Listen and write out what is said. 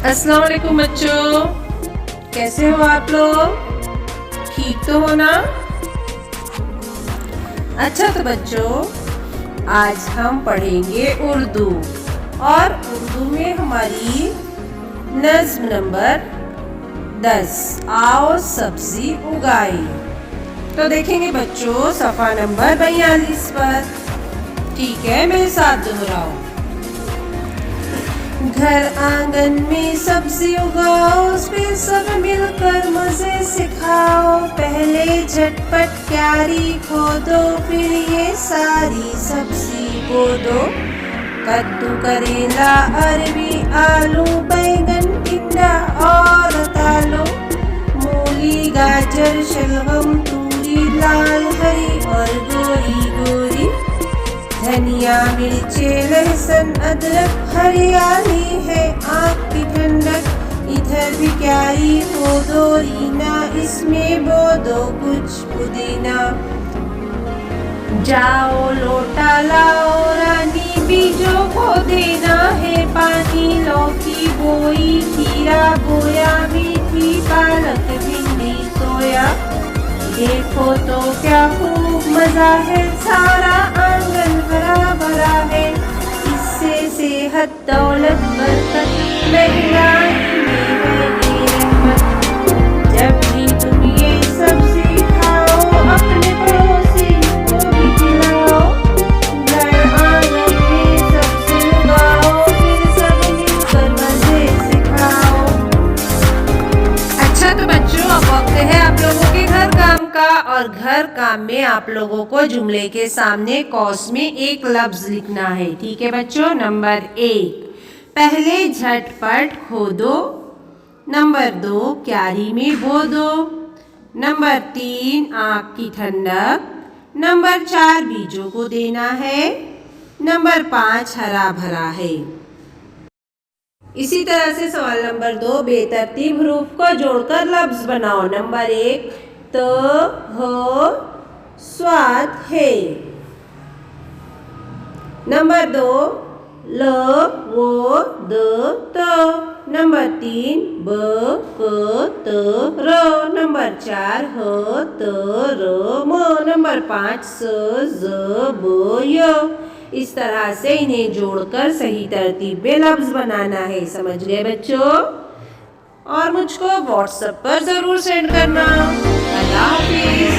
अस्सलाम वालेकुम बच्चों, कैसे हो आप लोग? ठीक तो हो ना? अच्छा तो बच्चों, आज हम पढ़ेंगे उर्दू और उर्दू में हमारी नज़्म नंबर 10 आओ सब्जी उगाई। तो देखेंगे बच्चों सफ़ा नंबर 42 पर। ठीक है, मेरे साथ दोहराओ। घर आंगन में सब्जी उगाओ, उस पे सब मिलकर मजे से खाओ। पहले झटपट क्यारी खोदो, फिर ये सारी सब्जी बो दो। कद्दू, करेला, अरबी, आलू, बैंगन, टिंडा और तालो, मूली, गाजर, शलगम, तूरी, लाल, हरी और गोरी गोरी, धनिया, मिर्चे, लहसुन, अदरक, हरियाली है आँख की ठंडक। इधर भी क्यारी खोदो रीना, इसमें बो दो कुछ पुदीना। जाओ लोटा लाओ रानी, बीजों को देना है पानी। लौकी बोई, खीरा बोया, मेथी, पालक, भिंडी, सोया। देखो तो क्या खूब मजा है, सारा आंगन हरा भरा है। इससे सेहत, दौलत, बरकत, महंगाई में है ये रहमत। जब भी तुम ये सब्जी खाओ, अपने पड़ोसी को भी खिलाओ। घर आंगन में सब्जी उगाओ, फिर सब मिलकर मजे से खाओ। अच्छा तो बच्चों, अब वक्त है आप लोगों के घर काम का। और घर काम में आप लोगों को जुमले के सामने कौस में एक लफ्ज लिखना है। ठीक है बच्चों। नंबर 1, पहले झटपट खोदो। नंबर 2, क्यारी में बो दो। नंबर 3, आँख की ठंडक। नंबर 4, बीजों को देना है। नंबर 5, हरा भरा है। इसी तरह से सवाल नंबर 2, बेतरतीब हरूफ को जोड़कर लफ्ज बनाओ। नंबर 1, त ह स्वाद है। नंबर 2, ल वो द त। नंबर 3, ब क त र। नंबर 4, ह त र म। नंबर 5, स ज ब य। इस तरह से इन्हें जोड़कर सही तरतीब में लफ्ज बनाना है। समझ गए बच्चों? और मुझको व्हाट्सएप पर जरूर सेंड करना। अल्लाह हाफिज।